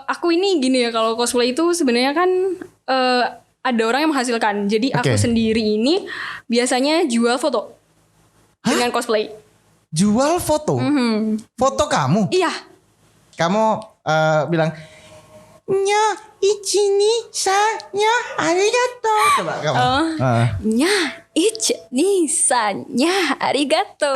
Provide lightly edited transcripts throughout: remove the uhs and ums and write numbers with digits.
Aku ini gini ya, kalau cosplay itu sebenarnya kan ada orang yang menghasilkan. Jadi aku sendiri ini biasanya jual foto dengan cosplay. Jual foto? Foto kamu? Iya. Kamu bilang, nya ichi ni sa nya arigato. Coba kamu. Nya ichi ni sa nya arigato.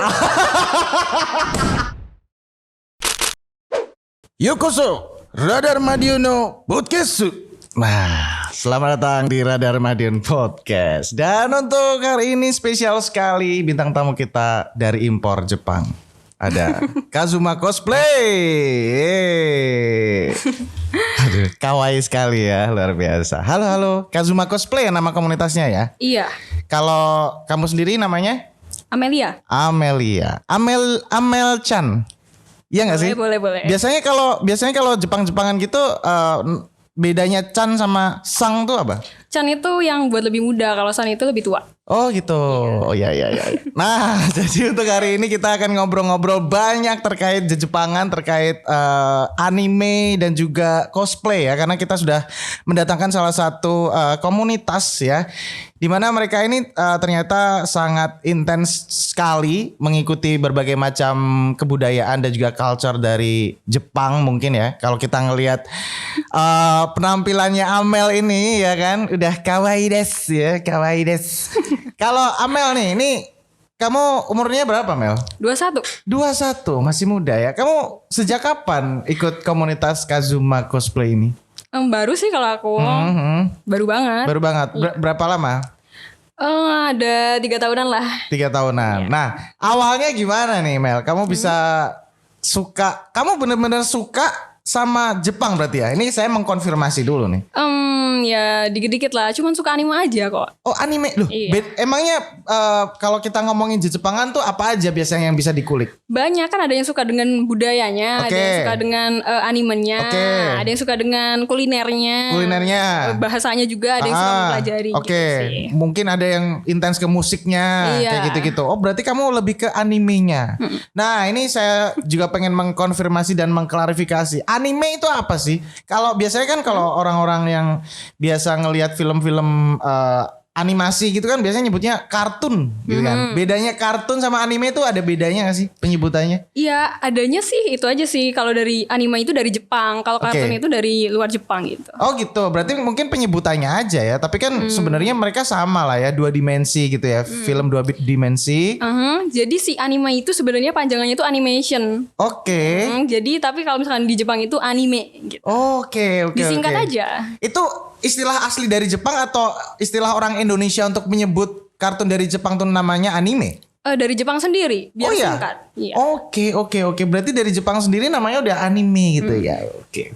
Yokoso Radar Madiun no Podcast. Nah, selamat datang di Radar Madiun Podcast. Dan untuk hari ini spesial sekali, bintang tamu kita dari impor Jepang. Ada Kazuma Cosplay. Aduh, kawaii sekali ya, luar biasa. Halo Kazuma Cosplay nama komunitasnya ya? Iya. Kalau kamu sendiri namanya? Amelia. Amel Chan. Iya nggak sih? Boleh. Biasanya kalau Jepang-Jepangan gitu bedanya Chan sama Sang tuh apa? Chan itu yang buat lebih muda, kalau San itu lebih tua. Oh gitu. Oh ya. Nah, jadi untuk hari ini kita akan ngobrol-ngobrol banyak terkait Jepangan, terkait anime dan juga cosplay ya, karena kita sudah mendatangkan salah satu komunitas ya, di mana mereka ini ternyata sangat intens sekali mengikuti berbagai macam kebudayaan dan juga culture dari Jepang mungkin ya. Kalau kita ngelihat penampilannya Amel ini ya kan, udah kawaii desu ya, kawaii desu. Kalau Amel nih, ini kamu umurnya berapa Mel? 21. 21, masih muda ya. Kamu sejak kapan ikut komunitas Kazuma Cosplay ini? Baru sih kalau aku. Baru banget. Baru banget. Berapa lama? Ada 3 tahunan lah. 3 tahunan. Iya. Nah, awalnya gimana nih Mel? Kamu bisa suka, kamu bener-bener suka sama Jepang berarti ya? Ini saya mengkonfirmasi dulu nih. Ya dikit-dikit lah. Cuman suka anime aja kok. Oh anime loh. Iya. Emangnya kalau kita ngomongin Jepangan tuh apa aja biasanya yang bisa dikulik? Banyak kan, ada yang suka dengan budayanya, ada yang suka dengan animenya, ada yang suka dengan kulinernya, bahasanya juga ada yang suka mempelajari. Oke. Gitu, mungkin ada yang intens ke musiknya, kayak gitu-gitu. Oh berarti kamu lebih ke animenya. Nah ini saya juga pengen mengkonfirmasi dan mengklarifikasi. Anime itu apa sih? Kalau biasanya kan kalau orang-orang yang biasa ngelihat film-film animasi gitu kan biasanya nyebutnya kartun gitu kan. Bedanya kartun sama anime itu ada bedanya gak sih penyebutannya? Iya adanya sih itu aja sih. Kalau dari anime itu dari Jepang, kalau kartun itu dari luar Jepang gitu. Oh gitu, berarti mungkin penyebutannya aja ya. Tapi kan sebenarnya mereka sama lah ya, 2 dimensi gitu ya. Film 2 dimensi. Jadi si anime itu sebenarnya panjangannya itu animation. Oke. Jadi tapi kalau misalkan di Jepang itu anime gitu. Oke. Disingkat aja. Itu istilah asli dari Jepang atau istilah orang Indonesia untuk menyebut kartun dari Jepang tuh namanya anime? Dari Jepang sendiri biar singkat. Iya. Oke. Berarti dari Jepang sendiri namanya udah anime gitu ya. Oke.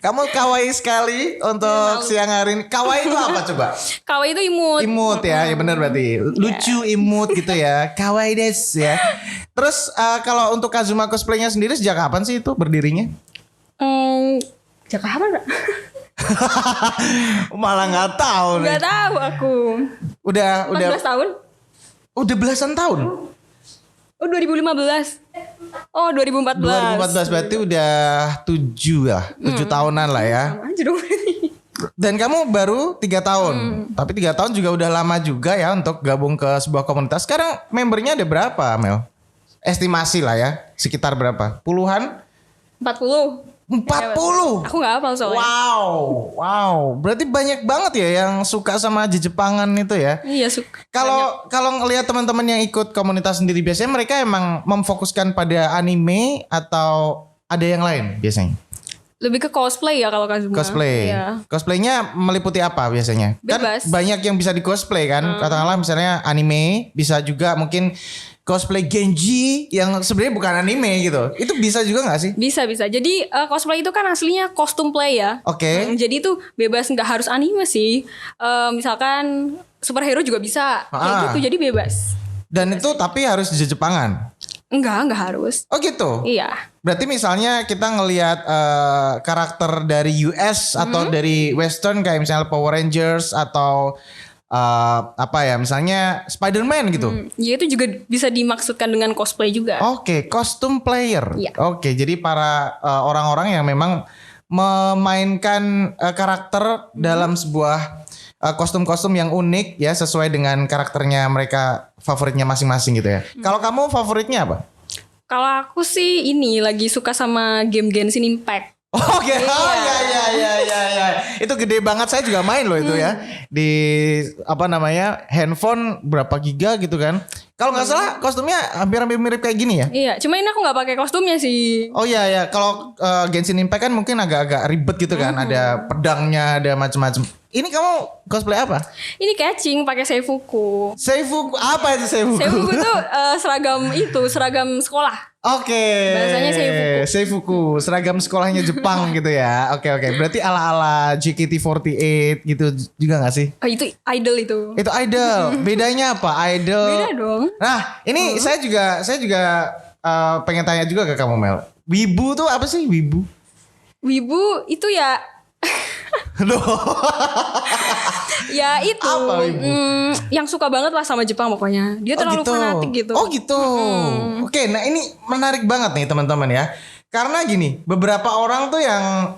Kamu kawaii sekali untuk siang hari ini. Kawaii itu apa coba? Kawaii itu imut. Imut ya benar berarti. Lucu, imut gitu ya. Kawaii desu ya. Terus kalau untuk Kazuma Cosplaynya sendiri sejak kapan sih itu berdirinya? Sejak kapan gak? Malah nggak tahu nih. Nggak tahu aku. Udah 14 tahun? Udah belasan tahun. Oh 2015. Oh 2014. 2014 berarti udah 7 lah, 7 tahunan lah ya. Sama aja dong. Dan kamu baru 3 tahun. Tapi 3 tahun juga udah lama juga ya untuk gabung ke sebuah komunitas. Sekarang membernya ada berapa, Mel? Estimasi lah ya, sekitar berapa? Puluhan? 40. 40. Aku gak hafal soalnya. Wow. Berarti banyak banget ya yang suka sama Jepangan itu ya. Iya suka. Kalau ngelihat teman-teman yang ikut komunitas sendiri biasanya mereka emang memfokuskan pada anime atau ada yang lain biasanya? Lebih ke cosplay ya kalau Kazuma. Cosplay. Iya. Cosplaynya meliputi apa biasanya? Bebas. Kan banyak yang bisa di cosplay kan. Katakanlah misalnya anime, bisa juga mungkin cosplay Genji yang sebenarnya bukan anime gitu. Itu bisa juga gak sih? Bisa. Jadi cosplay itu kan aslinya kostum play ya. Oke. Jadi itu bebas, nggak harus anime sih. Misalkan superhero juga bisa. Kayak gitu, jadi bebas. Dan itu tapi harus di Jepangan? Enggak harus. Oh gitu? Iya. Berarti misalnya kita ngelihat karakter dari US atau dari Western kayak misalnya Power Rangers atau apa ya misalnya Spider-Man gitu. Ya itu juga bisa dimaksudkan dengan cosplay juga. Oke, kostum player. Iya. Oke, jadi para orang-orang yang memang memainkan karakter dalam sebuah kostum-kostum yang unik ya sesuai dengan karakternya mereka favoritnya masing-masing gitu ya. Kalau kamu favoritnya apa? Kalau aku sih ini lagi suka sama game Genshin Impact. Oke, oh ya. Itu gede banget, saya juga main loh itu ya. Di apa namanya? Handphone berapa giga gitu kan. Kalau nggak salah kostumnya hampir-hampir mirip kayak gini ya. Iya, cuma ini aku nggak pakai kostumnya sih. Oh iya, kalau Genshin Impact kan mungkin agak-agak ribet gitu kan. Ada pedangnya, ada macam-macam. Ini kamu cosplay apa? Ini catching pakai Seifuku. Seifuku, apa itu Seifuku? Seifuku tuh seragam sekolah. Oke. Bahasanya Seifuku. Seifuku, seragam sekolahnya Jepang gitu ya. Oke. Berarti ala-ala JKT48 gitu juga gak sih? Oh, itu idol itu. Itu idol. Bedanya apa? Idol. Beda dong. Nah, ini saya juga pengen tanya juga ke kamu Mel. Wibu tuh apa sih wibu? Wibu itu ya ya itu Apa, Wibu? yang suka banget lah sama Jepang pokoknya. Dia terlalu fanatik gitu. Oh gitu. Oke, nah ini menarik banget nih teman-teman ya. Karena gini, beberapa orang tuh yang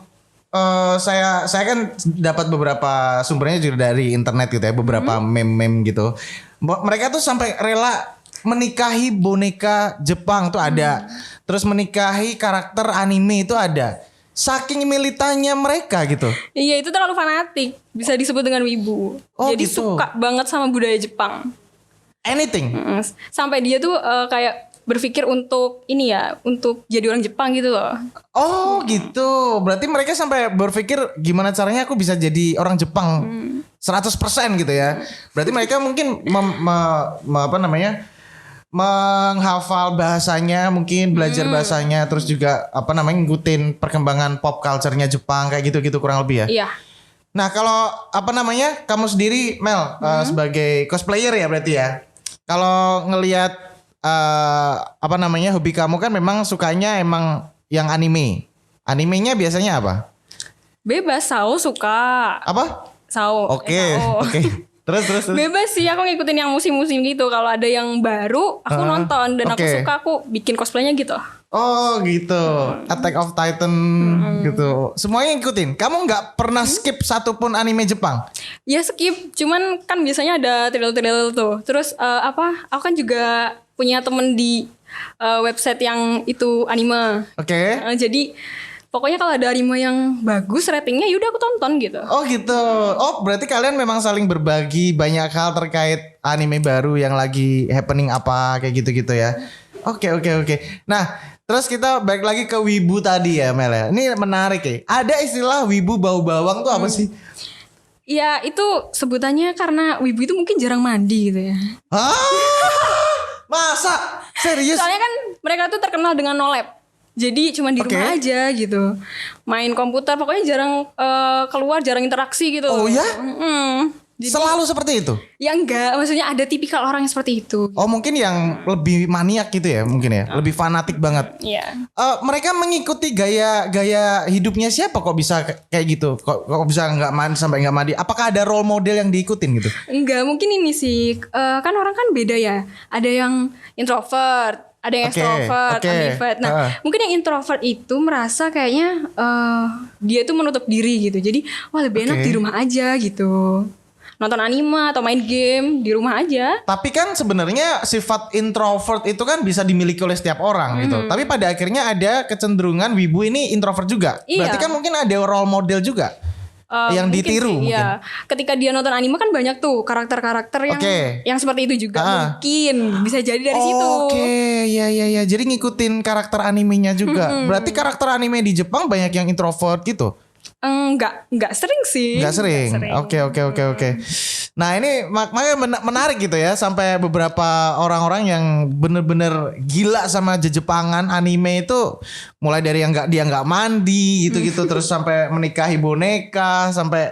saya kan dapat beberapa sumbernya juga dari internet gitu ya, beberapa meme-meme gitu. Mereka tuh sampai rela menikahi boneka Jepang tuh ada. Terus menikahi karakter anime itu ada. Saking militannya mereka gitu. Iya, itu terlalu fanatik. Bisa disebut dengan wibu. Oh, Jadi gitu. suka banget sama budaya Jepang. Anything. Sampai dia tuh kayak berpikir untuk ini ya, untuk jadi orang Jepang gitu loh. Oh gitu. Berarti mereka sampai berpikir gimana caranya aku bisa jadi orang Jepang 100% gitu ya. Berarti mereka mungkin menghafal bahasanya, mungkin belajar bahasanya, terus juga ngikutin perkembangan pop culture-nya Jepang kayak gitu-gitu kurang lebih ya. Iya. Nah, kalau kamu sendiri Mel sebagai cosplayer ya berarti ya. Kalau ngelihat hobi kamu kan memang sukanya emang yang anime. Animenya biasanya apa? Bebas, Sao suka. Apa? Sao. Oke. Terus. Bebas sih, aku ngikutin yang musim-musim gitu. Kalau ada yang baru, aku nonton dan aku suka, aku bikin cosplaynya gitu. Oh gitu. Attack of Titan gitu. Semuanya ngikutin. Kamu nggak pernah skip satupun anime Jepang? Ya skip, cuman kan biasanya ada trailer-trailer tuh. Terus aku kan juga punya temen di website yang itu anime. Oke. Jadi pokoknya kalau ada anime yang bagus ratingnya, yaudah aku tonton gitu. Oh gitu. Oh berarti kalian memang saling berbagi banyak hal terkait anime baru yang lagi happening apa kayak gitu-gitu ya. Oke. Nah terus kita balik lagi ke wibu tadi ya Mel ya. Ini menarik ya. Ada istilah wibu bau bawang tuh apa sih? Ya itu sebutannya karena wibu itu mungkin jarang mandi gitu ya. Masa? Serius? Soalnya kan mereka tuh terkenal dengan no lab. Jadi cuma di rumah aja gitu. Main komputer, pokoknya jarang keluar, jarang interaksi gitu. Oh ya? Jadi, selalu seperti itu? Ya enggak, maksudnya ada tipikal orang yang seperti itu. Oh mungkin yang lebih maniak gitu ya mungkin ya. Lebih fanatik banget. Iya. Mereka mengikuti gaya hidupnya siapa kok bisa kayak gitu? Kok bisa sampai nggak mandi? Apakah ada role model yang diikutin gitu? Enggak, mungkin ini sih. Kan orang kan beda ya. Ada yang introvert, ada yang extrovert, ambivert. Nah, mungkin yang introvert itu merasa kayaknya dia tuh menutup diri gitu. Jadi, wah lebih enak di rumah aja gitu. Nonton anime atau main game di rumah aja. Tapi kan sebenarnya sifat introvert itu kan bisa dimiliki oleh setiap orang gitu. Tapi pada akhirnya ada kecenderungan wibu ini introvert juga. Iya. Berarti kan mungkin ada role model juga yang ditiru sih, mungkin. Iya. Ketika dia nonton anime kan banyak tuh karakter-karakter yang seperti itu juga. Mungkin bisa jadi dari situ. Oke, ya. Jadi ngikutin karakter animenya juga. Berarti karakter anime di Jepang banyak yang introvert gitu. Enggak sering sih. Enggak sering. Oke. Nah, ini makanya menarik gitu ya, sampai beberapa orang-orang yang bener-bener gila sama Jepangan anime itu, mulai dari yang dia nggak mandi gitu-gitu terus sampai menikahi boneka, sampai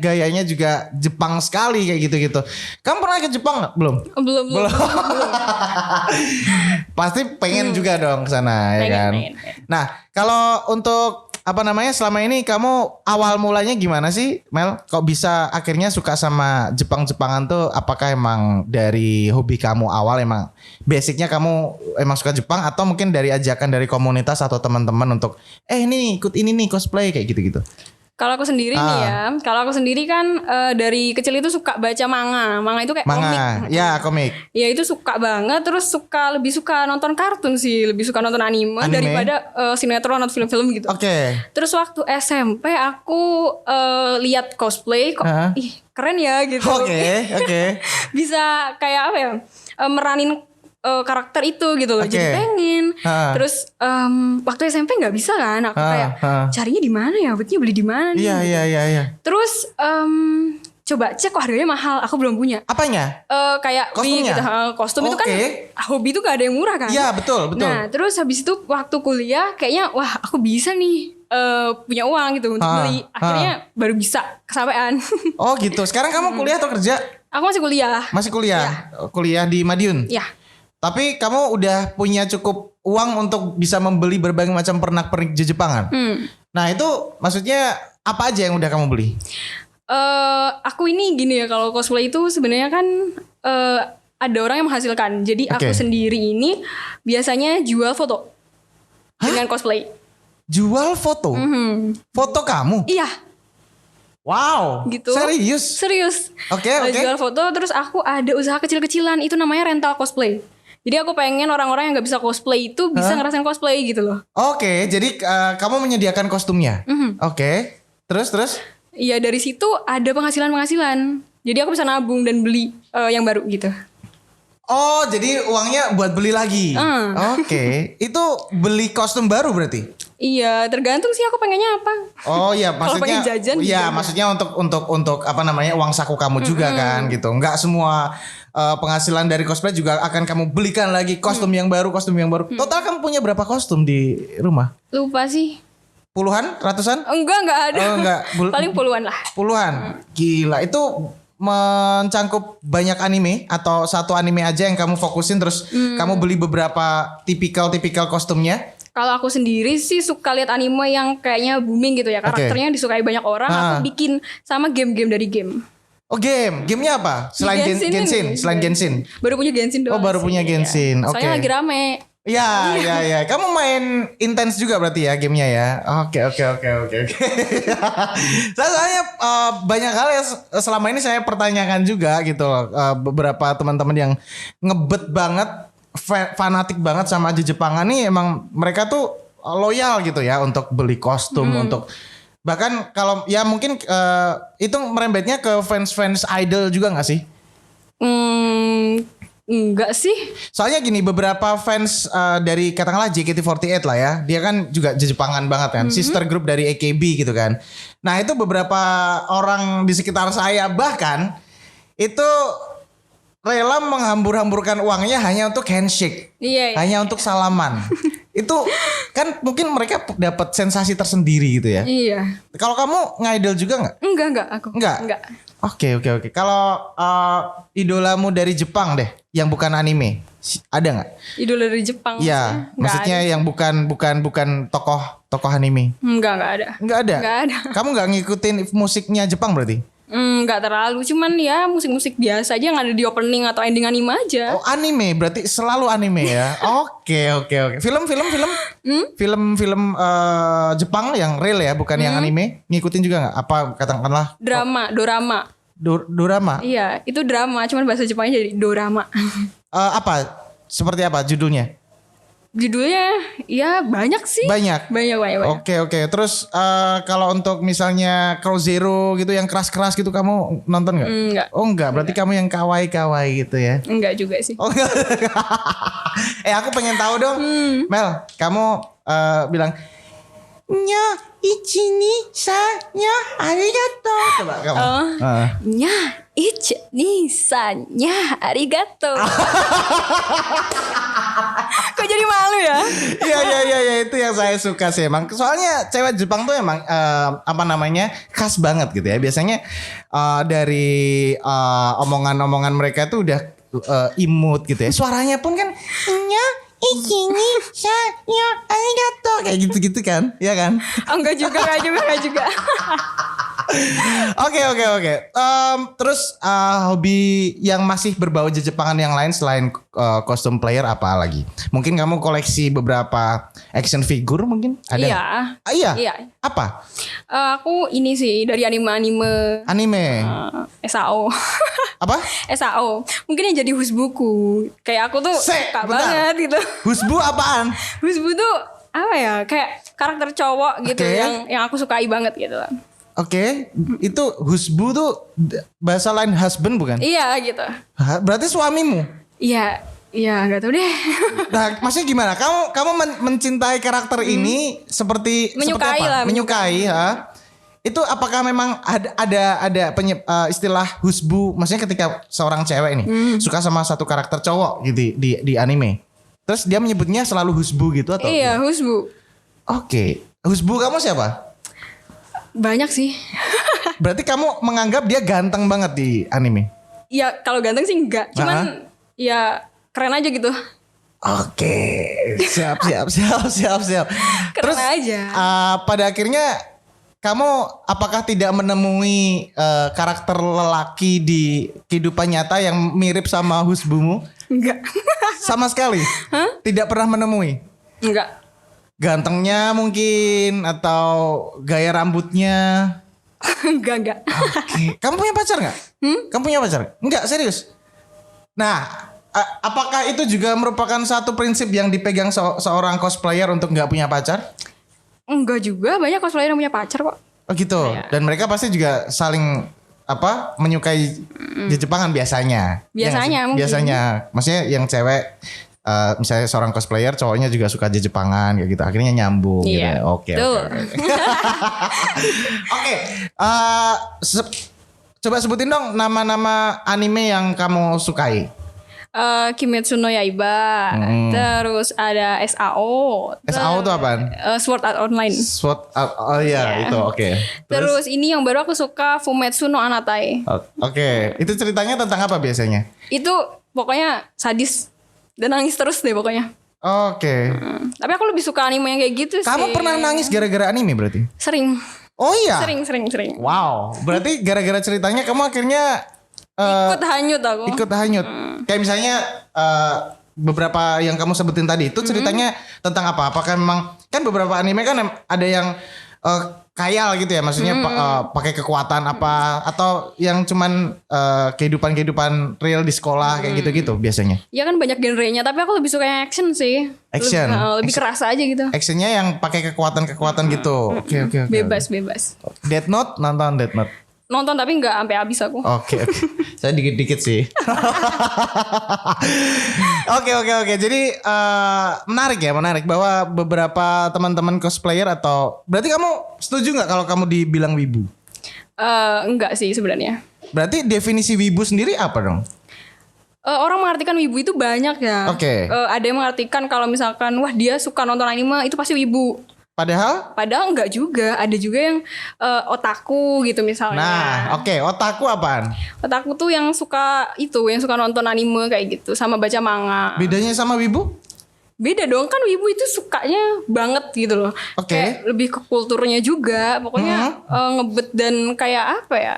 gayanya juga Jepang sekali kayak gitu-gitu. Kamu pernah ke Jepang nggak? Belum. Pasti pengen juga dong ke sana ya kan. Pengen. Nah, kalau untuk apa namanya selama ini kamu awal mulanya gimana sih Mel? Kok bisa akhirnya suka sama Jepang-Jepangan tuh? Apakah emang dari hobi kamu awal emang basicnya kamu emang suka Jepang atau mungkin dari ajakan dari komunitas atau teman-teman untuk ini ikut ini nih cosplay kayak gitu-gitu? Kalau aku sendiri nih ya, kalau aku sendiri kan dari kecil itu suka baca manga. Manga itu kayak komik. Ya komik. Ya itu suka banget, terus lebih suka nonton kartun sih, lebih suka nonton anime? Daripada sinetron atau film-film gitu. Oke. Terus waktu SMP aku lihat cosplay kok, ih keren ya gitu. Oke. Bisa kayak apa ya, meranin karakter itu gitu loh. Jadi pengen. Terus waktu SMP nggak bisa kan, aku kayak carinya di mana ya, beli di mana nih? Iya. Terus coba cek kok harganya mahal, aku belum punya. Apanya? Kayak kostumnya? gitu. Kostum itu kan hobi itu gak ada yang murah kan? Iya betul. Nah terus habis itu waktu kuliah kayaknya wah aku bisa nih punya uang gitu untuk beli. Akhirnya baru bisa kesampaian. Oh gitu. Sekarang kamu kuliah atau kerja? Aku masih kuliah. Masih kuliah? Ya. Kuliah di Madiun? Iya. Tapi kamu udah punya cukup uang untuk bisa membeli berbagai macam pernak-pernik Jepangan. Nah itu maksudnya apa aja yang udah kamu beli? Aku ini gini ya, kalau cosplay itu sebenarnya kan ada orang yang menghasilkan. Jadi aku sendiri ini biasanya jual foto dengan cosplay. Jual foto? Foto kamu? Iya. Wow. Gitu. Serius. Oke. Jual foto, terus aku ada usaha kecil-kecilan itu namanya rental cosplay. Jadi aku pengen orang-orang yang gak bisa cosplay itu bisa ngerasain cosplay gitu loh. Oke, jadi kamu menyediakan kostumnya. Oke. Terus? Iya, dari situ ada penghasilan. Jadi aku bisa nabung dan beli yang baru gitu. Oh, jadi uangnya buat beli lagi. Oke. Itu beli kostum baru berarti? Iya, tergantung sih aku pengennya apa. Oh iya, maksudnya. Kalau pengen jajan. Iya, maksudnya untuk apa namanya uang saku kamu juga kan gitu. Enggak semua penghasilan dari cosplay juga akan kamu belikan lagi kostum yang baru. Total kamu punya berapa kostum di rumah? Lupa sih. Puluhan? Ratusan? Enggak ada. Oh enggak. Paling puluhan lah. Puluhan? Gila, itu mencangkup banyak anime atau satu anime aja yang kamu fokusin terus kamu beli beberapa tipikal kostumnya? Kalau aku sendiri sih suka lihat anime yang kayaknya booming gitu ya, karakternya disukai banyak orang. Aku bikin sama game-game dari game. Oh gamenya apa? Selain Genshin. Baru punya Genshin doang. Oh baru punya Genshin. Oke. Soalnya lagi rame. Iya. Kamu main intens juga berarti ya gamenya ya. Oke. Soalnya banyak hal yang selama ini saya pertanyakan juga gitu loh. Beberapa teman-teman yang ngebet banget, fanatik banget sama Jepangan nih, emang mereka tuh loyal gitu ya untuk beli kostum, untuk bahkan kalau ya mungkin itu merembetnya ke fans idol juga gak sih? Enggak sih. Soalnya gini, beberapa fans dari katakanlah JKT48 lah ya, dia kan juga Jepangan banget kan, sister group dari AKB gitu kan. Nah itu beberapa orang di sekitar saya bahkan itu rela menghambur-hamburkan uangnya hanya untuk handshake, hanya untuk salaman. Itu kan mungkin mereka dapat sensasi tersendiri gitu ya. Iya. Kalau kamu ngidol juga nggak? Enggak aku. Enggak. Oke. Kalau idolamu dari Jepang deh, yang bukan anime, ada nggak? Idola dari Jepang? Iya, maksudnya yang bukan tokoh anime. Enggak ada. Enggak ada. Kamu nggak ngikutin musiknya Jepang berarti? Enggak terlalu, cuman ya musik-musik biasa aja yang ada di opening atau ending anime aja. Oh anime, berarti selalu anime ya. Oke. Film Jepang yang real ya, bukan yang anime. Ngikutin juga nggak? Apa katakanlah? Dorama. Iya, itu drama, cuman bahasa Jepangnya jadi dorama. Apa? Seperti apa judulnya? Judulnya ya banyak sih. Banyak. Oke. Terus kalau untuk misalnya Crow Zero gitu yang keras-keras gitu, kamu nonton nggak? Enggak. Oh enggak, berarti kamu yang kawaii gitu ya? Enggak juga sih. Oh enggak. Aku pengen tahu dong, Mel, kamu bilang nya ichi ni sa nya arigato. Coba kamu. Nya ichi ni sa nya arigato. Kok jadi malu ya? Iya itu yang saya suka sih emang. Soalnya cewek Jepang tuh emang khas banget gitu ya. Biasanya dari omongan-omongan mereka tuh udah imut gitu ya. Suaranya pun kan nya Ichini saya arigato kayak gitu-gitu kan, ya kan? Oh, enggak juga. Oke. Terus hobi yang masih berbau Jepangan yang lain selain kostum player apa lagi? Mungkin kamu koleksi beberapa action figure mungkin? Ada? Iya. Iya. Apa? Aku ini sih dari anime. Anime. SAO. Apa? SAO. Mungkin yang jadi husbuku. Kayak aku tuh suka bentar. banget gitu. Husbu apaan? Husbu tuh apa ya? Kayak karakter cowok gitu Oke. yang aku sukai banget gitu lah. Oke, itu husbu tuh bahasa lain husband bukan? Iya gitu. Berarti suamimu. Iya, nggak tahu deh. Nah, maksudnya gimana? Kamu mencintai karakter ini seperti Menyukai apa? lah, Menyukai, ha? Itu apakah memang ada istilah husbu? Maksudnya ketika seorang cewek ini suka sama satu karakter cowok gitu di anime. Terus dia menyebutnya selalu husbu gitu atau? Iya, husbu. Oke. Husbu kamu siapa? Banyak sih. Berarti kamu menganggap dia ganteng banget di anime? Ya kalau ganteng sih enggak. Cuman ya keren aja gitu. Oke, siap. Keren Terus aja. Pada akhirnya kamu apakah tidak menemui karakter lelaki di kehidupan nyata yang mirip sama husbumu? Enggak. Sama sekali? Tidak pernah menemui? Enggak. Gantengnya mungkin atau gaya rambutnya? Enggak. Oke. Kamu punya pacar nggak? Kamu punya pacar? Enggak, serius. Nah, apakah itu juga merupakan satu prinsip yang dipegang seorang cosplayer untuk nggak punya pacar? Enggak juga, banyak cosplayer yang punya pacar kok. Oh gitu. Iya. Dan mereka pasti juga saling menyukai Jepangan biasanya. Biasanya mungkin. Biasanya. Maksudnya yang cewek misalnya seorang cosplayer cowoknya juga suka Jepangan kayak gitu. Akhirnya nyambung Iya. gitu. Oke. Oke. Coba sebutin dong nama-nama anime yang kamu sukai. Kimetsu no Yaiba. Terus ada SAO. SAO itu apaan? Sword Art Online. Oh iya Iya. itu oke. Terus ini yang baru aku suka Fumetsu no Anatai. Oke. Itu ceritanya tentang apa biasanya? Itu pokoknya sadis dan nangis terus deh pokoknya. Oke. Tapi aku lebih suka anime yang kayak gitu sih. Kamu pernah nangis gara-gara anime berarti? Sering. Oh iya. Sering. Wow. Berarti gara-gara ceritanya kamu akhirnya Ikut hanyut aku. ikut hanyut. Kayak misalnya beberapa yang kamu sebutin tadi itu ceritanya tentang apa? Apakah memang kan beberapa anime kan ada yang khayal gitu ya, maksudnya pakai kekuatan apa atau yang cuman kehidupan real di sekolah kayak gitu-gitu biasanya. Ya kan banyak genrenya, tapi aku lebih suka yang action sih. Action. Lebih kerasa aja gitu. Actionnya yang pakai kekuatan gitu. Oke. Bebas. Death Note, nonton Death Note. Nonton tapi nggak sampai habis aku. Oke. Saya dikit-dikit sih. Oke. Jadi menarik bahwa beberapa teman-teman cosplayer atau berarti kamu setuju nggak kalau kamu dibilang wibu? Enggak sih sebenarnya. Berarti definisi wibu sendiri apa dong? Orang mengartikan wibu itu banyak ya. Oke. Ada yang mengartikan kalau misalkan wah dia suka nonton anime itu pasti wibu. Padahal enggak juga. Ada juga yang otaku gitu misalnya. Nah, oke. Otaku apaan? Otaku tuh yang suka nonton anime kayak gitu sama baca manga. Bedanya sama wibu? Beda dong, kan wibu itu sukanya banget gitu loh. Oke. Kayak lebih ke kulturnya juga. Pokoknya ngebet dan kayak apa ya?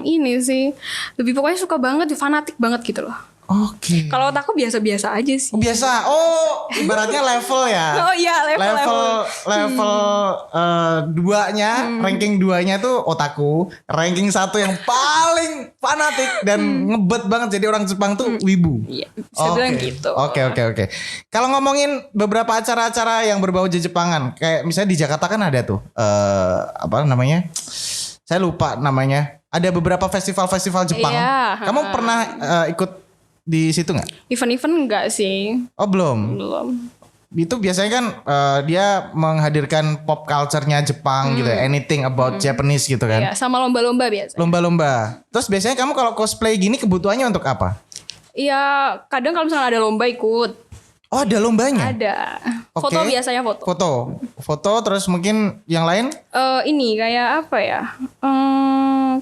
Ini sih lebih pokoknya suka banget, fanatik banget gitu loh. Oke. Kalau otaku biasa-biasa aja sih. Biasa. Oh, ibaratnya level ya. Oh iya, level 2-nya, ranking 2-nya tuh otaku, ranking 1 yang paling fanatik dan ngebet banget jadi orang Jepang tuh wibu. Iya, bisa bilang gitu. Oke. Kalau ngomongin beberapa acara-acara yang berbau Jepangan, kayak misalnya di Jakarta kan ada tuh apa namanya? Saya lupa namanya. Ada beberapa festival-festival Jepang. Iya. Kamu pernah ikut di situ nggak? Event-event enggak sih. Oh belum. Itu biasanya kan dia menghadirkan pop culture-nya Jepang gitu ya, anything about Japanese gitu kan. Iya, sama lomba-lomba biasa. Lomba-lomba. Terus biasanya kamu kalau cosplay gini kebutuhannya untuk apa? Iya, kadang kalau misalnya ada lomba ikut. Oh ada lombanya? Ada. Foto Oke. biasanya Foto terus mungkin yang lain? Ini kayak apa ya?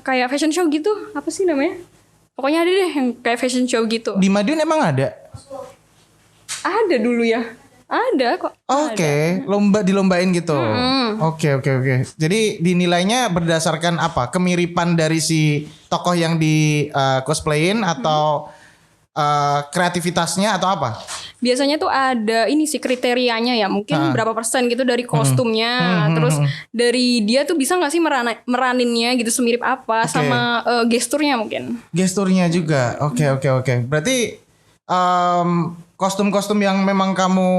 Kayak fashion show gitu. Apa sih namanya? Pokoknya ada deh yang kayak fashion show gitu. Di Madiun emang ada? Ada dulu ya. Ada kok. Oke, dilombain gitu. Oke. Jadi dinilainya berdasarkan apa? Kemiripan dari si tokoh yang di cosplayin atau kreativitasnya atau apa? Biasanya tuh ada ini sih kriterianya ya, mungkin berapa persen gitu dari kostumnya, terus dari dia tuh bisa nggak sih meraninnya gitu semirip apa, sama gesturnya mungkin. Gesturnya juga, oke. Berarti kostum-kostum yang memang kamu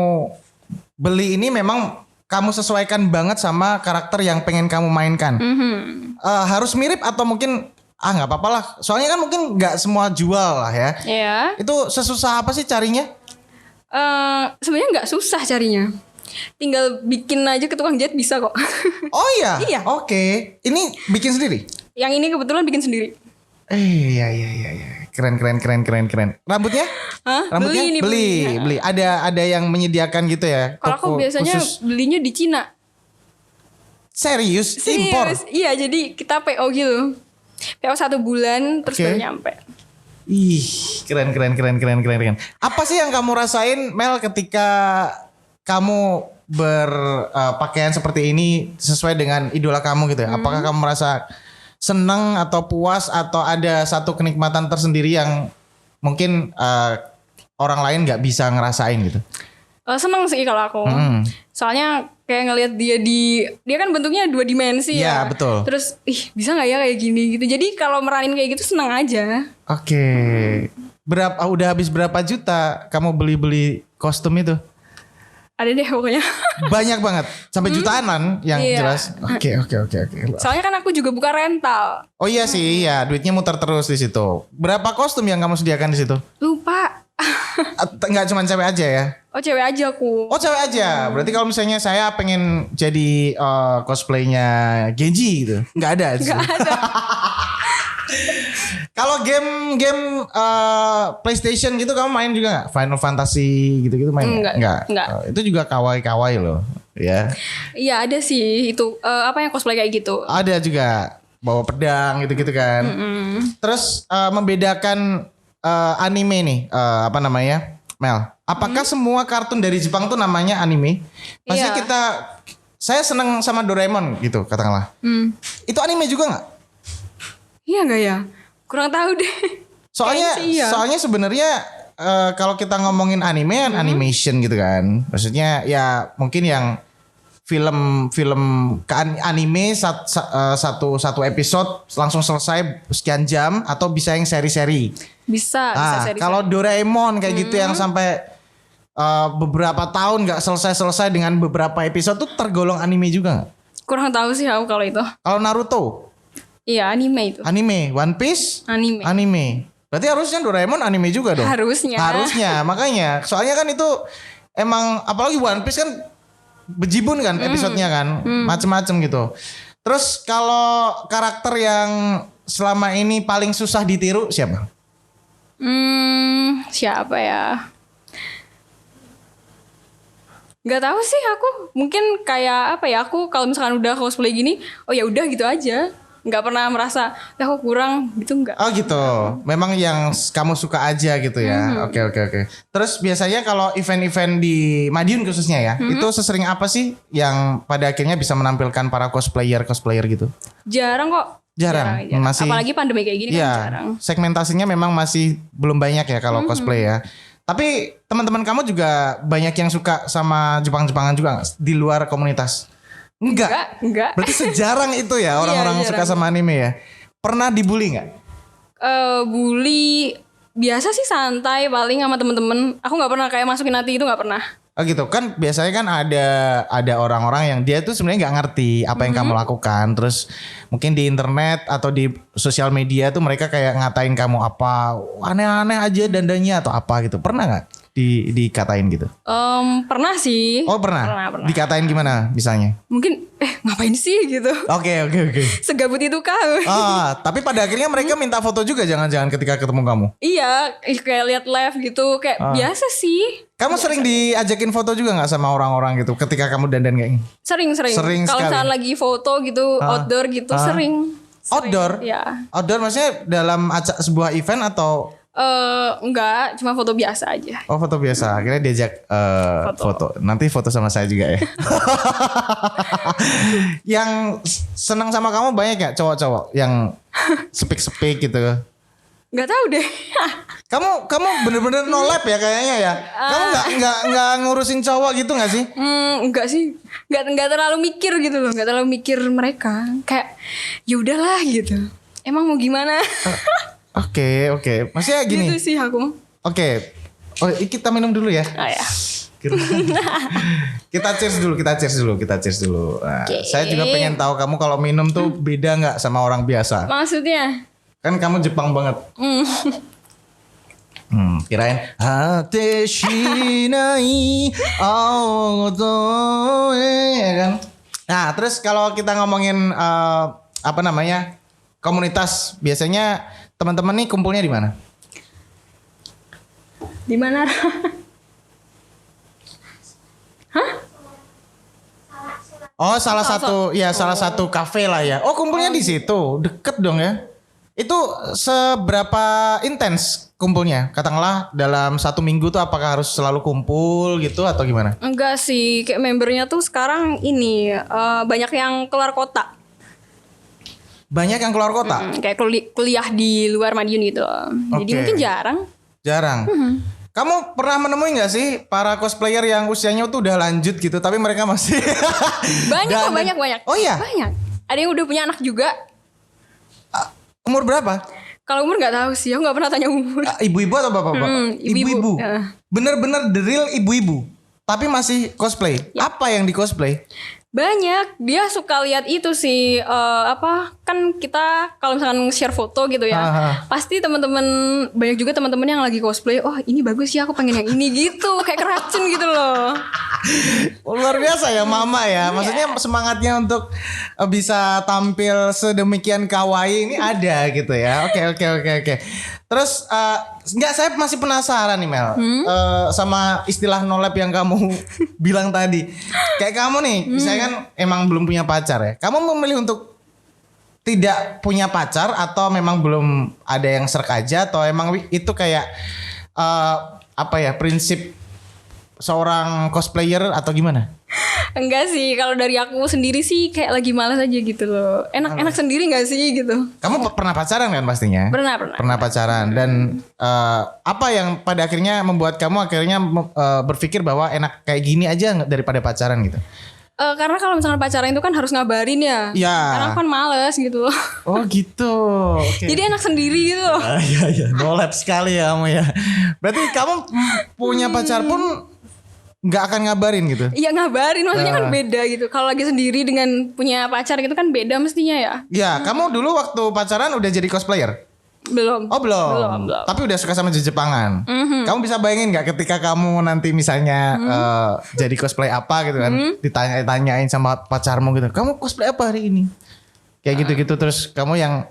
beli ini memang kamu sesuaikan banget sama karakter yang pengen kamu mainkan. Harus mirip atau mungkin nggak apa-apa lah, soalnya kan mungkin nggak semua jual lah ya. Iya. Itu sesusah apa sih carinya? Sebenarnya nggak susah carinya, tinggal bikin aja ke tukang jahit bisa kok. Oh iya. Iya. Oke. Ini bikin sendiri? Yang ini kebetulan bikin sendiri. Iya. Keren. Rambutnya? Hah? Rambutnya beli. Ada yang menyediakan gitu ya? Kalau aku toko biasanya khusus. belinya di Cina. Serius? Impor? Iya, jadi kita PO gitu. PO 1 bulan terus baru nyampe. Ih, keren. Apa sih yang kamu rasain, Mel, ketika kamu berpakaian seperti ini sesuai dengan idola kamu gitu ya? Apakah kamu merasa senang atau puas atau ada satu kenikmatan tersendiri yang mungkin orang lain nggak bisa ngerasain gitu? Seneng sih kalau aku. Soalnya kayak ngelihat dia kan bentuknya 2 dimensi ya. Iya, betul. Terus bisa nggak ya kayak gini gitu. Jadi kalau meranin kayak gitu seneng aja. Oke. Udah habis berapa juta kamu beli kostum itu? Ada deh pokoknya. Banyak banget, sampai jutaan yang jelas. Oke. Soalnya kan aku juga buka rental. Oh iya sih, iya, duitnya muter terus di situ. Berapa kostum yang kamu sediakan di situ? Lupa. Enggak cuma cewek aja ya? Oh cewek aja aku. Oh cewek aja. Berarti kalau misalnya saya pengen jadi cosplaynya Genji gitu, nggak ada. Nggak ada. Kalau game PlayStation gitu kamu main juga nggak? Final Fantasy gitu main? Enggak. Itu juga kawaii loh, ya. Iya ada sih itu apa yang cosplay kayak gitu. Ada juga bawa pedang gitu kan. Terus membedakan anime nih, apa namanya, Mel? Apakah semua kartun dari Jepang tuh namanya anime? Maksudnya saya seneng sama Doraemon gitu katakanlah. Itu anime juga nggak? Iya nggak ya? Kurang tahu deh. Soalnya sebenarnya kalau kita ngomongin anime kan animation gitu kan. Maksudnya ya mungkin yang film anime satu episode langsung selesai sekian jam, atau bisa yang seri-seri. Bisa seri-seri. Kalau Doraemon kayak gitu yang sampai beberapa tahun nggak selesai dengan beberapa episode tuh tergolong anime juga nggak? Kurang tahu sih aku kalau itu. Kalau Naruto? Iya anime itu. Anime. One Piece? Anime. Berarti harusnya Doraemon anime juga dong? Harusnya. Makanya. Soalnya kan itu emang, apalagi One Piece kan bejibun kan episodenya kan. Macem-macem gitu. Terus kalau karakter yang selama ini paling susah ditiru siapa? Siapa ya? Gak tahu sih aku. Mungkin kayak apa ya? Aku kalau misalkan udah cosplay gini, oh ya udah gitu aja. Nggak pernah merasa ya aku kurang gitu, nggak. Oh gitu. Memang yang kamu suka aja gitu ya. Oke. Terus biasanya kalau event-event di Madiun khususnya ya, itu sesering apa sih yang pada akhirnya bisa menampilkan para cosplayer gitu? Jarang kok. Jarang. Masih, apalagi pandemi kayak gini kan jarang. Segmentasinya memang masih belum banyak ya kalau cosplay ya. Tapi teman-teman kamu juga banyak yang suka sama Jepang-Jepangan juga nggak di luar komunitas? Enggak. Berarti sejarang itu ya orang-orang suka sama anime ya. Pernah dibully nggak? Bully biasa sih, santai paling sama temen-temen. Aku nggak pernah kayak masukin hati, itu nggak pernah. Oh gitu kan, biasanya kan ada orang-orang yang dia tuh sebenarnya nggak ngerti apa yang kamu lakukan. Terus mungkin di internet atau di sosial media tuh mereka kayak ngatain kamu apa aneh-aneh aja dandannya atau apa gitu. Pernah nggak dikatain gitu? Pernah sih. Oh pernah. Pernah. Dikatain gimana misalnya? Mungkin ngapain sih gitu. Oke. Segabut itu kau. Tapi pada akhirnya mereka minta foto juga jangan-jangan ketika ketemu kamu? Iya, kayak lihat live gitu, kayak biasa sih. Kamu sering diajakin foto juga nggak sama orang-orang gitu ketika kamu dandan kayak gini? Sering. Kalau misalnya lagi foto gitu, outdoor gitu, sering. Outdoor? Ya. Outdoor maksudnya dalam sebuah event atau? Enggak, cuma foto biasa aja. Oh foto biasa, akhirnya diajak foto. Nanti foto sama saya juga ya. Yang senang sama kamu banyak ya cowok-cowok yang sepik-sepik gitu. Nggak tahu deh. Kamu bener-bener no lab ya kayaknya ya. Kamu nggak ngurusin cowok gitu nggak sih? Enggak sih. Nggak terlalu mikir gitu loh. Nggak terlalu mikir mereka. Kayak ya udahlah gitu. Emang mau gimana? Oke. Maksudnya gini. Gitu sih aku. Oke. Oh, kita minum dulu ya. Oh ya. Kita cheers dulu. Nah, saya juga pengen tahu kamu kalau minum tuh beda nggak sama orang biasa? Maksudnya? Kan kamu Jepang banget. Kirain hate shinai aotoe ya kan. Nah, terus kalau kita ngomongin komunitas, biasanya teman-teman nih kumpulnya di mana? Di mana? Hah? Oh, salah satu kafe lah ya. Oh, kumpulnya di situ. Deket dong ya. Itu seberapa intens kumpulnya? Katakanlah dalam 1 minggu tuh apakah harus selalu kumpul gitu atau gimana? Enggak sih, kayak membernya tuh sekarang ini banyak yang keluar kota. Banyak yang keluar kota? Kayak kuliah di luar Madiun gitu. Jadi mungkin jarang. Jarang. Kamu pernah menemui gak sih para cosplayer yang usianya tuh udah lanjut gitu tapi mereka masih banyak. Oh iya? Banyak. Ada yang udah punya anak juga. Umur berapa? Kalau umur nggak tahu sih, aku nggak pernah tanya umur. Ibu-ibu atau bapak-bapak? Ibu-ibu. Bener-bener the real ibu-ibu. Tapi masih cosplay. Ya. Apa yang di cosplay? Banyak, dia suka lihat itu sih kan kita kalau misalkan share foto gitu ya, pasti teman-teman banyak juga teman-teman yang lagi cosplay. Oh ini bagus ya, aku pengen yang ini gitu, kayak keracun gitu loh. Luar biasa ya mama ya, maksudnya semangatnya untuk bisa tampil sedemikian kawaii ini ada gitu ya. Oke. Terus saya masih penasaran nih Mel sama istilah no lab yang kamu bilang tadi. Kayak kamu nih, misalnya kan emang belum punya pacar ya. Kamu memilih untuk tidak punya pacar atau memang belum ada yang serk aja atau emang itu kayak prinsip seorang cosplayer atau gimana? Enggak sih, kalau dari aku sendiri sih kayak lagi malas aja gitu loh. Enak sendiri nggak sih gitu? Kamu pernah pacaran kan pastinya? Pernah Pacaran dan apa yang pada akhirnya membuat kamu berpikir bahwa enak kayak gini aja daripada pacaran gitu? Karena kalau misalkan pacaran itu kan harus ngabarin ya. Iya. Karena aku kan males gitu. Oh gitu. Okay. Jadi enak sendiri gitu. Iya. No lab sekali ya kamu ya. Berarti kamu punya pacar pun nggak akan ngabarin gitu? Iya ngabarin, maksudnya kan beda gitu. Kalau lagi sendiri dengan punya pacar gitu kan beda mestinya ya. Iya, kamu dulu waktu pacaran udah jadi cosplayer? Belum. Oh belum. Tapi udah suka sama Jepangan. Kamu bisa bayangin nggak ketika kamu nanti misalnya jadi cosplay apa gitu kan, ditanya-tanyain sama pacarmu gitu, kamu cosplay apa hari ini? Kayak gitu-gitu terus kamu yang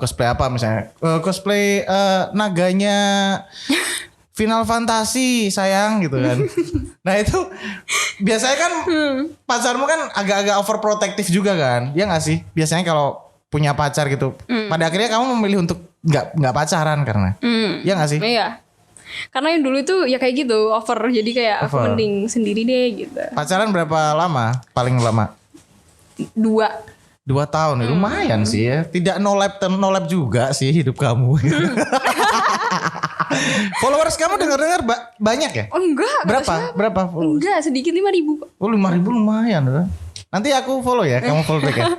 cosplay apa misalnya? Cosplay naganya Final Fantasy sayang gitu kan. Nah itu biasanya kan pacarmu kan agak-agak overprotective juga kan, ya nggak sih? Biasanya kalau punya pacar gitu, pada akhirnya kamu memilih untuk nggak pacaran karena, ya nggak sih? Iya. Karena yang dulu itu ya kayak gitu over, jadi kayak aku mending sendiri deh gitu. Pacaran berapa lama? Paling lama? 2 tahun, lumayan sih ya. Tidak no lab juga sih hidup kamu. Followers kamu dengar banyak ya? Oh enggak. Berapa followers? Enggak, sedikit 5.000. Oh 5.000 lumayan loh. Nanti aku follow ya, kamu follow back ya.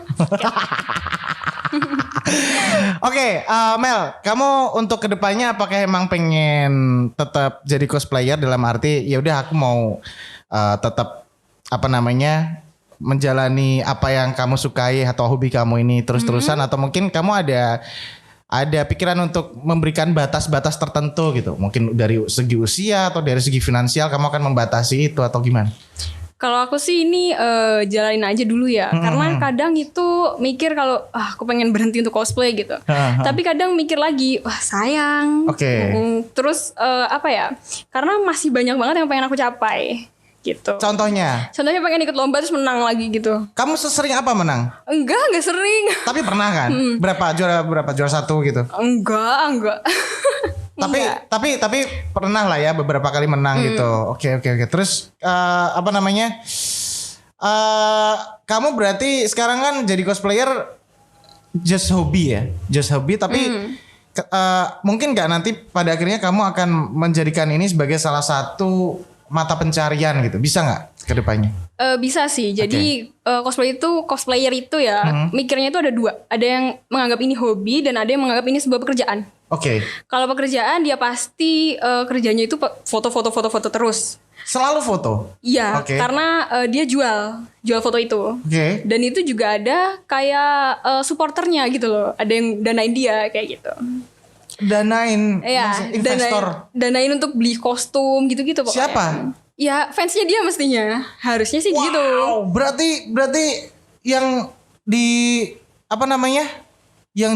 Oke, Mel, kamu untuk kedepannya apakah emang pengen tetap jadi cosplayer dalam arti ya udah aku mau tetap menjalani apa yang kamu sukai atau hobi kamu ini terus-terusan atau mungkin kamu ada pikiran untuk memberikan batas-batas tertentu gitu, mungkin dari segi usia atau dari segi finansial kamu akan membatasi itu atau gimana? Kalau aku sih ini jalanin aja dulu ya, karena kadang itu mikir kalau aku pengen berhenti untuk cosplay gitu, tapi kadang mikir lagi, wah sayang. Oke. Terus karena masih banyak banget yang pengen aku capai. Gitu. Contohnya pengen ikut lomba terus menang lagi gitu. Kamu sesering apa menang? Enggak sering. Tapi pernah kan? Juara 1 gitu? Enggak. Tapi pernah lah ya beberapa kali menang gitu. Oke. Terus apa namanya? Kamu berarti sekarang kan jadi cosplayer just hobi ya, tapi mungkin nggak nanti pada akhirnya kamu akan menjadikan ini sebagai salah satu mata pencarian gitu, bisa nggak ke depannya? Bisa sih. Jadi cosplayer itu ya mikirnya itu ada dua. Ada yang menganggap ini hobi dan ada yang menganggap ini sebuah pekerjaan. Oke. Kalau pekerjaan dia pasti kerjanya itu foto terus. Selalu foto? Iya, karena dia jual foto itu. Oke. Dan itu juga ada kayak supporternya gitu loh. Ada yang danain dia kayak gitu. Danain? Iya, investor? Danain untuk beli kostum gitu-gitu pokoknya. Siapa? Ya fansnya dia mestinya. Harusnya sih gitu. Wow, berarti yang apa namanya? Yang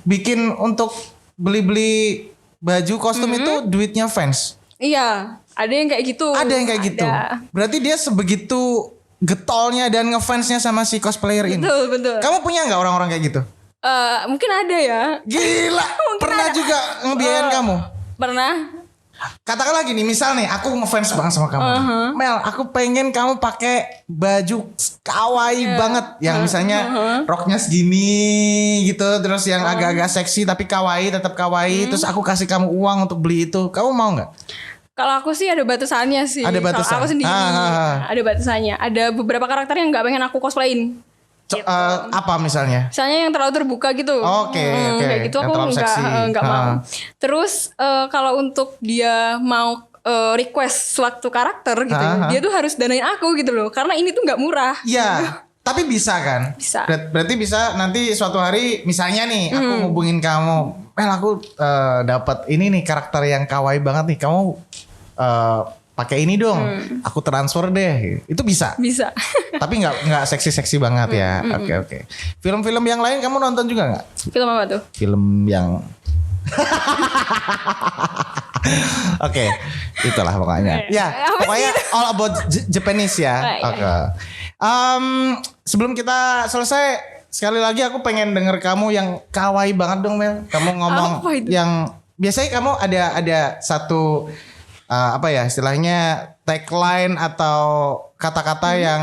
dibikin untuk beli baju kostum itu duitnya fans. Iya, ada yang kayak gitu. Ada yang kayak gitu. Berarti dia sebegitu getolnya dan ngefansnya sama si cosplayer ini. Betul. Kamu punya nggak orang-orang kayak gitu? Mungkin ada ya. Gila. Pernah ada. Juga ngebiayain kamu? Pernah. Katakanlah gini, misal nih aku ngefans banget sama kamu. Mel, aku pengen kamu pakai baju kawaii banget, yang misalnya roknya segini gitu, terus yang agak-agak seksi tapi kawaii, tetap kawaii. Terus aku kasih kamu uang untuk beli itu, kamu mau nggak? Kalau aku sih ada batasannya sih. Ada batasan. Kalau aku sendiri ada batasannya. Ada beberapa karakter yang nggak pengen aku cosplayin. Gitu. Apa misalnya? Misalnya yang terlalu terbuka gitu. Oke. Kayak gitu aku nggak mau. Terus kalau untuk dia mau request suatu karakter gitu, dia tuh harus danain aku gitu loh. Karena ini tuh nggak murah. Iya. Tapi bisa kan? Bisa. Berarti bisa nanti suatu hari misalnya nih aku ngubungin kamu, Mel aku dapat ini nih karakter yang kawaii banget nih, kamu pakai ini dong, aku transfer deh, itu bisa. Bisa. Tapi nggak seksi banget ya. Oke. Film-film yang lain kamu nonton juga nggak? Film apa tuh? Film yang Oke, itulah pokoknya. Ya, pokoknya all about Japanese ya. Oke. Sebelum kita selesai, sekali lagi aku pengen denger kamu yang kawaii banget dong, Mel. Kamu ngomong yang biasanya kamu ada satu apa ya istilahnya tagline atau kata-kata yang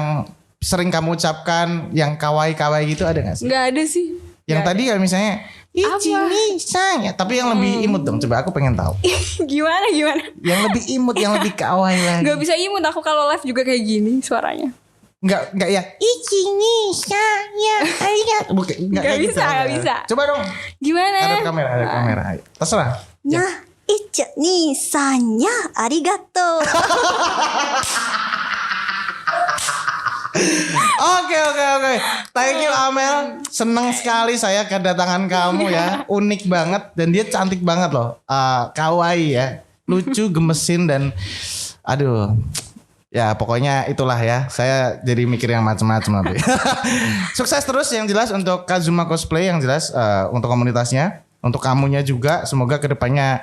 sering kamu ucapkan yang kawaii gitu, ada nggak sih? Nggak ada sih. Yang tadi kan misalnya Ichini saya, tapi yang lebih imut dong. Coba aku pengen tahu. Gimana? Yang lebih imut, yang lebih kawaii lagi. Gak bisa imut aku kalau live juga kayak gini suaranya. Enggak yang Ichini saya. Enggak bisa. Coba dong. Gimana? Ada kamera. Terserah. Nah, Ichini saya arigato. Oke. Thank you Amel. Seneng sekali saya kedatangan kamu ya. Unik banget dan dia cantik banget loh. Kawaii ya. Lucu, gemesin dan aduh. Ya pokoknya itulah ya. Saya jadi mikir yang macam-macam nanti. Sukses terus yang jelas untuk Kazuma Cosplay, yang jelas untuk komunitasnya. Untuk kamunya juga, semoga kedepannya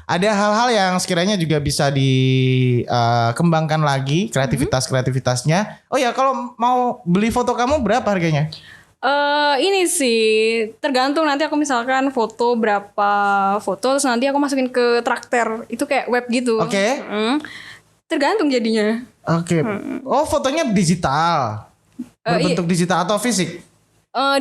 ada hal-hal yang sekiranya juga bisa dikembangkan lagi kreativitasnya. Oh ya, kalau mau beli foto kamu berapa harganya? Ini sih tergantung, nanti aku misalkan foto berapa foto, terus nanti aku masukin ke Traktor, itu kayak web gitu. Oke. Tergantung jadinya. Oke. Oh, fotonya digital, berbentuk digital atau fisik?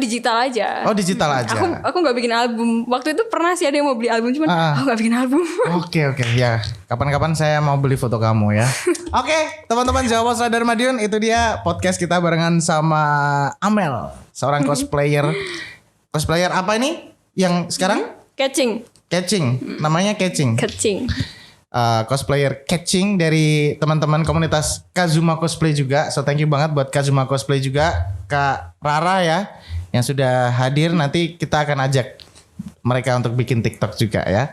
Digital aja. Oh, digital aja. Aku nggak bikin album. Waktu itu pernah sih ada yang mau beli album, cuman aku nggak bikin album. Oke ya. Kapan-kapan saya mau beli foto kamu ya. Oke, teman-teman Jawa Pos Radar Madiun, itu dia podcast kita barengan sama Amel, seorang cosplayer. Cosplayer apa ini? Yang sekarang? Catching. Namanya Catching. Cosplayer Catching dari teman-teman komunitas Kazuma Cosplay juga. So thank you banget buat Kazuma Cosplay juga, Kak Rara ya, yang sudah hadir. Nanti kita akan ajak mereka untuk bikin TikTok juga ya.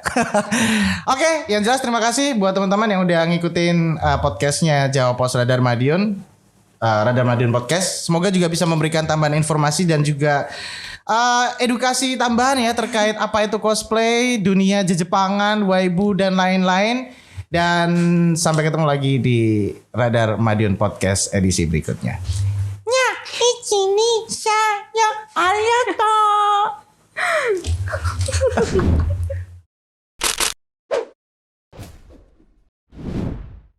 Oke, yang jelas terima kasih buat teman-teman yang udah ngikutin podcastnya Jawa Pos Radar Madiun, Radar Madiun Podcast. Semoga juga bisa memberikan tambahan informasi dan juga edukasi tambahan ya terkait apa itu cosplay, dunia Jepangan, waibu dan lain-lain. Dan sampai ketemu lagi di Radar Madiun Podcast edisi berikutnya. Nya, ichini saya arigato.